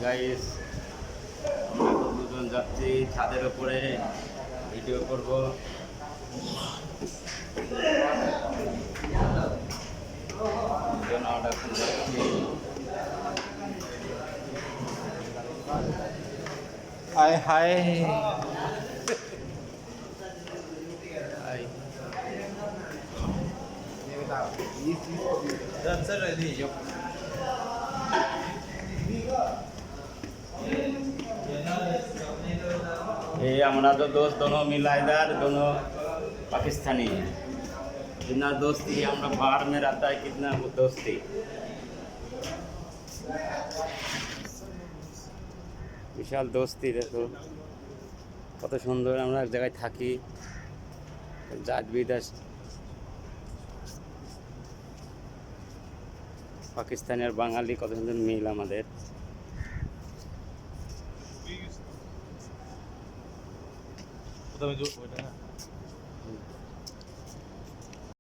Guys, আমরা তো দুজন যাচ্ছি ছাদের উপরে ভিডিও করব। দুজন আমরা এখন যাচ্ছি। High high high. ये हमारा तो दोस्त दोनों मिला इधर, दोनों पाकिस्तानी है। जितना दोस्ती हमारा बाहर में रहता है, कितना वो दोस्ती। বিশাল দোস্তি। দেখো কত সুন্দর আমরা এক জায়গায় থাকি, জাত বিদেশ, পাকিস্তানি আর বাঙালি, কত সুন্দর মিল আমাদের।